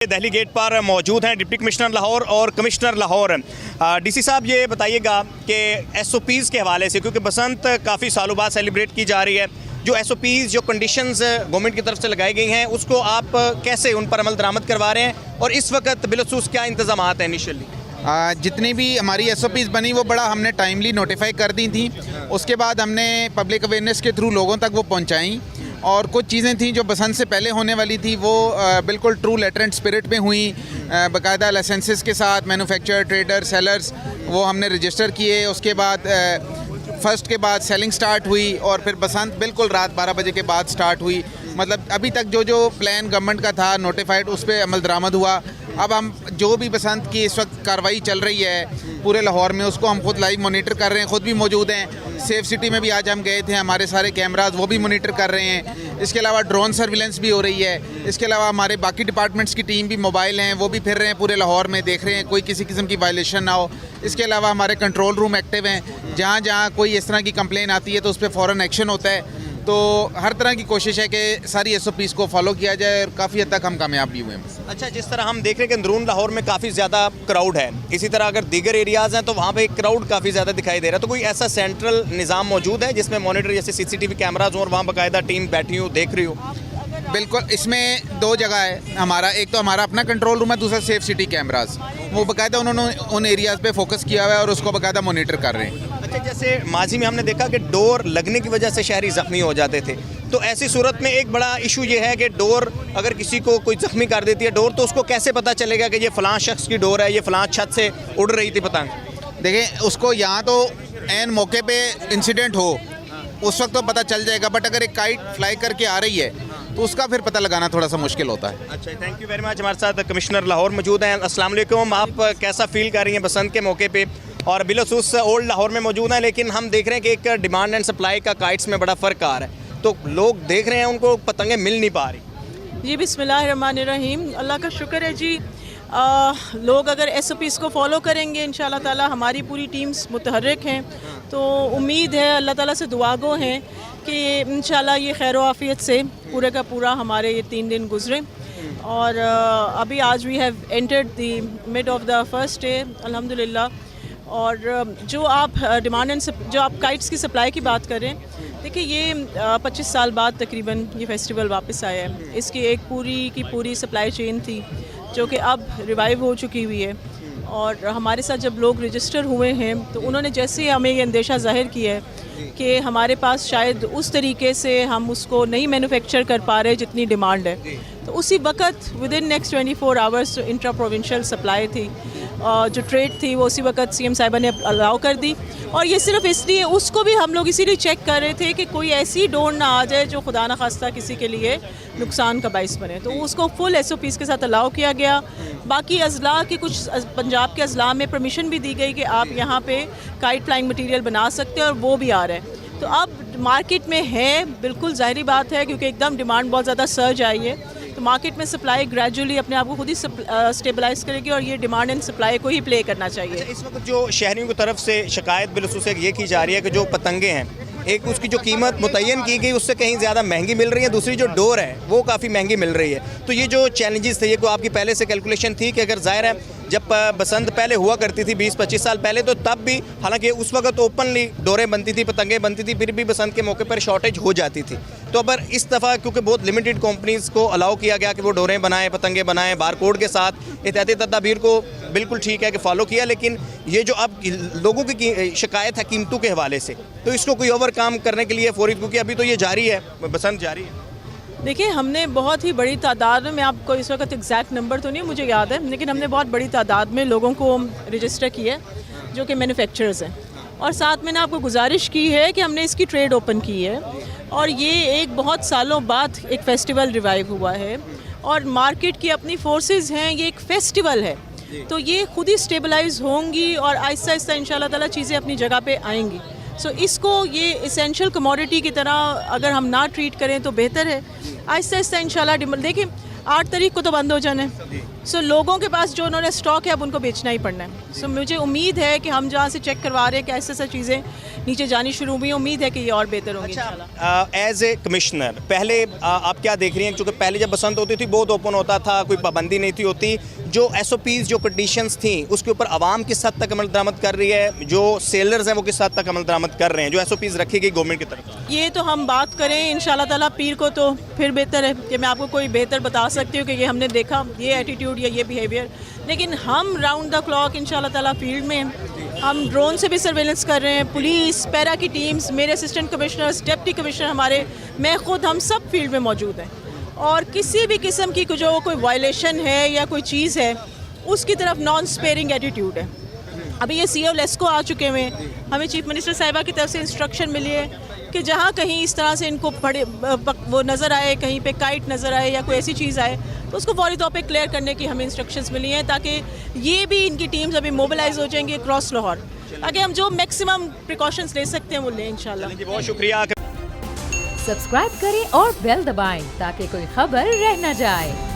Delhi gate पर मौजूद हैं डिप्टी कमिश्नर लाहौर और कमिश्नर लाहौर। डीसी साहब ये बताइएगा कि एसओपीज़ के हवाले से, क्योंकि बसंत काफ़ी सालों बाद सेलिब्रेट की जा रही है, जो एसओपीज़ जो कंडीशंस गवर्नमेंट की तरफ से लगाई गई हैं उसको आप कैसे उन पर अमल दरामद करवा रहे हैं और इस वक्त बिलखसूस क्या इंतजाम हैं इनिशियली? जितनी भी हमारी एसओपीज़ बनी वो बड़ा हमने टाइमली नोटिफाई कर दी थी। उसके बाद हमने पब्लिक अवेयरनेस के थ्रू लोगों तक वो पहुंचाई और कुछ चीज़ें थी जो बसंत से पहले होने वाली थी वो बिल्कुल ट्रू लेटर एंड स्पिरिट में हुई, बाकायदा लाइसेंसेस के साथ मैन्युफैक्चरर, ट्रेडर, सेलर्स वो हमने रजिस्टर किए। उसके बाद फर्स्ट के बाद सेलिंग स्टार्ट हुई और फिर बसंत बिल्कुल रात 12 बजे के बाद स्टार्ट हुई। मतलब अभी तक जो प्लान गवर्नमेंट का था नोटिफाइड उस पर अमल दरामद हुआ। अब हम जो भी बसंत की इस वक्त कार्रवाई चल रही है पूरे लाहौर में उसको हम खुद लाइव मॉनिटर कर रहे हैं, खुद भी मौजूद हैं। सेफ सिटी में भी आज हम गए थे, हमारे सारे कैमराज वो भी मॉनिटर कर रहे हैं। इसके अलावा ड्रोन सर्विलेंस भी हो रही है। इसके अलावा हमारे बाकी डिपार्टमेंट्स की टीम भी मोबाइल हैं, वो भी फिर रहे हैं पूरे लाहौर में, देख रहे हैं कोई किसी किस्म की वायलेशन ना हो। इसके अलावा हमारे कंट्रोल रूम एक्टिव हैं, जहाँ जहाँ कोई इस तरह की कंप्लेन आती है तो उस पर फ़ौरन एक्शन होता है। तो हर तरह की कोशिश है कि सारी एसओपीज़ को फॉलो किया जाए और काफ़ी हद तक हम कामयाब भी हुए हैं। अच्छा, जिस तरह हम देख रहे हैं कि अंदरून लाहौर में काफ़ी ज़्यादा क्राउड है, इसी तरह अगर दीगर एरियाज़ हैं तो वहाँ पे क्राउड काफ़ी ज़्यादा दिखाई दे रहा है, तो कोई ऐसा सेंट्रल निज़ाम मौजूद है जिसमें मॉनिटर जैसे सीसीटीवी कैमराज हो और वहाँ बाकायदा टीम बैठी हो देख रही हो? बिल्कुल, इसमें दो जगह है हमारा, एक तो हमारा अपना कंट्रोल रूम है, दूसरा सेफ सिटी कैमराज, वो बाकायदा उन्होंने उन एरियाज़ पे फोकस किया हुआ है और उसको बाकायदा मॉनिटर कर रहे हैं। अच्छा, जैसे माजी में हमने देखा कि डोर लगने की वजह से शहरी ज़ख्मी हो जाते थे, तो ऐसी सूरत में एक बड़ा इशू ये है कि डोर अगर किसी को कोई ज़ख्मी कर देती है डोर, तो उसको कैसे पता चलेगा कि ये फ़लाँ शख्स की डोर है, ये फ़लाँ छत से उड़ रही थी पतंग? देखें, उसको यहाँ तो एन मौके पे इंसिडेंट हो उस वक्त तो पता चल जाएगा, बट अगर एक काइट फ्लाई करके आ रही है तो उसका फिर पता लगाना थोड़ा सा मुश्किल होता है। अच्छा, थैंक यू वेरी मच। हमारे साथ कमिश्नर लाहौर मौजूद हैं। अस्सलाम वालेकुम, आप कैसा फील कर रही हैं बसंत के मौके पे? और बिलखसूस ओल्ड लाहौर में मौजूद हैं, लेकिन हम देख रहे हैं कि एक डिमांड एंड सप्लाई का काइट्स में बड़ा फ़र्क आ रहा है, तो लोग देख रहे हैं उनको पतंगें मिल नहीं पा रही। जी, बिस्मिल्लाहिर्रहमानिर्रहीम, अल्लाह का शुक्र है जी। लोग अगर एसओपीज़ को फॉलो करेंगे इंशाल्लाह ताला, हमारी पूरी टीम्स मुतहर्रिक हैं, तो उम्मीद है अल्लाह ताला से दुआ गो हैं कि इंशाल्लाह ये खैर आफियत से पूरे का पूरा हमारे ये 3 दिन गुजरे। और अभी आज we have entered the mid of the first day अल्हम्दुलिल्लाह। और जो आप डिमांड एंड जो आप काइट्स की सप्लाई की बात करें, देखिए ये 25 साल बाद तकरीबन ये फेस्टिवल वापस आया है। इसकी एक पूरी की पूरी सप्लाई चेन थी जो कि अब रिवाइव हो चुकी हुई है। और हमारे साथ जब लोग रजिस्टर हुए हैं तो उन्होंने जैसे हमें ये अंदेशा ज़ाहिर किया है कि हमारे पास शायद उस तरीके से हम उसको नहीं मैन्युफैक्चर कर पा रहे जितनी डिमांड है, तो उसी वक्त विद इन नेक्स्ट 24 आवर्स जो इंट्रा प्रोविंशियल सप्लाई थी, जो ट्रेड थी, वो उसी वक्त सीएम साहिबा ने अलाउ कर दी। और ये सिर्फ इसलिए, उसको भी हम लोग इसीलिए चेक कर रहे थे कि कोई ऐसी डोर ना आ जाए जो खुदा न खास्ता किसी के लिए नुकसान का बाइस बने, तो उसको फुल एसओपीज़ के साथ अलाउ किया गया। बाकी अजला के कुछ पंजाब के अजला में परमिशन भी दी गई कि आप यहाँ पे काइट फ्लाइंग मटीरियल बना सकते हैं और वो भी आ रहा है। तो अब मार्केट में है, बिल्कुल ज़ाहिरी बात है, क्योंकि एकदम डिमांड बहुत ज़्यादा सर्ज आई है, तो मार्केट में सप्लाई ग्रेजुअली अपने आप को खुद ही स्टेबलाइज करेगी और ये डिमांड एंड सप्लाई को ही प्ले करना चाहिए। अच्छा, इस वक्त जो शहरियों की तरफ से शिकायत बिलखसूस ये की जा रही है कि जो पतंगे हैं, एक उसकी जो कीमत मुतय्यन की गई उससे कहीं ज़्यादा महंगी मिल रही है, दूसरी जो डोर है वो काफ़ी महंगी मिल रही है, तो ये जो चैलेंजेस थे ये को आपकी पहले से कैलकुलेशन थी कि अगर ज़ाहिर है जब बसंत पहले हुआ करती थी 20-25 साल पहले, तो तब भी हालांकि उस वक्त ओपनली डोरें बनती थी, पतंगें बनती थी, फिर भी बसंत के मौके पर शॉर्टेज हो जाती थी। तो अब इस दफ़ा क्योंकि बहुत लिमिटेड कंपनीज़ को अलाउ किया गया कि वो डोरें बनाएं, पतंगे बनाएं बारकोड के साथ, एहतियाती तदाबीर को बिल्कुल ठीक है कि फ़ॉलो किया, लेकिन ये जो अब लोगों की शिकायत है कीमतों के हवाले से, तो इसको कोई ओवरकम करने के लिए फौरी, क्योंकि अभी तो ये जारी है, बसंत जारी है। देखिए, हमने बहुत ही बड़ी तादाद में, आपको इस वक्त एग्जैक्ट नंबर तो नहीं मुझे याद है, लेकिन हमने बहुत बड़ी तादाद में लोगों को रजिस्टर किया है जो कि मैन्युफैक्चरर्स हैं, और साथ में ना आपको गुजारिश की है कि हमने इसकी ट्रेड ओपन की है। और ये एक बहुत सालों बाद एक फ़ेस्टिवल रिवाइव हुआ है और मार्केट की अपनी फोर्सेस हैं, ये एक फ़ेस्टिवल है, तो ये खुद ही स्टेबलाइज होंगी और आहिस्ता आहिस्ता इंशाल्लाह ताला चीज़ें अपनी जगह पे आएंगी। सो इसको ये इसेंशियल कमोडिटी की तरह अगर हम ना ट्रीट करें तो बेहतर है। आहिस्ता आहिस्ता इंशाल्लाह देखिए 8 तारीख को तो बंद हो जाना है, सो लोगों के पास जो उन्होंने स्टॉक है अब उनको बेचना ही पड़ना है। सो मुझे उम्मीद है कि हम जहाँ से चेक करवा रहे हैं कि ऐसे ऐसे चीज़ें नीचे जानी शुरू हुई, उम्मीद है कि ये और बेहतर होंगी इंशाल्लाह। एज ए कमिश्नर पहले आप क्या देख रही हैं, क्योंकि पहले जब बसंत होती थी बहुत ओपन होता था, कोई पाबंदी नहीं थी होती, जो SOPs जो कंडीशंस थी उसके ऊपर आवाम किस हद तक अमल दरामद कर रही है, जो सेलर्स हैं वो किस हद तक अमल दरामद कर रहे हैं, जो SOPs रखी गई गवर्नमेंट की तरफ? ये तो हम बात करें इंशाल्लाह ताला पीर को, तो फिर बेहतर है कि मैं आपको कोई बेहतर बता सकती हूँ कि ये हमने देखा, ये एटीट्यूड या ये बिहेवियर। लेकिन हम राउंड द क्लॉक इंशाल्लाह ताला फील्ड में हैं। हम ड्रोन से भी सर्वेलेंस कर रहे हैं, पुलिस, पैरा की टीम्स, मेरे असिस्टेंट कमिश्नर्स, डिप्टी कमिश्नर हमारे, मैं खुद, हम सब फील्ड में मौजूद हैं। और किसी भी किस्म की जो कोई वायलेशन है या कोई चीज़ है उसकी तरफ नॉन स्पेयरिंग एटीट्यूड है। अभी ये CO लेस्को आ चुके हुए हैं, हमें चीफ मिनिस्टर साहिबा की तरफ से इंस्ट्रक्शन मिली है कि जहाँ कहीं इस तरह से इनको बड़े वो नज़र आए, कहीं पे काइट नज़र आए या कोई ऐसी चीज़ आए तो उसको फौरी तौर पे क्लियर करने की हमें इंस्ट्रक्शंस मिली हैं, ताकि ये भी इनकी टीम्स अभी मोबिलाइज हो जाएंगी अक्रॉस लाहौर, ताकि हम जो मैक्सिमम प्रिकॉशंस ले सकते हैं वो लें इंशाल्लाह। बहुत शुक्रिया। सब्सक्राइब करें और बेल दबाएं ताकि कोई खबर रह न जाए।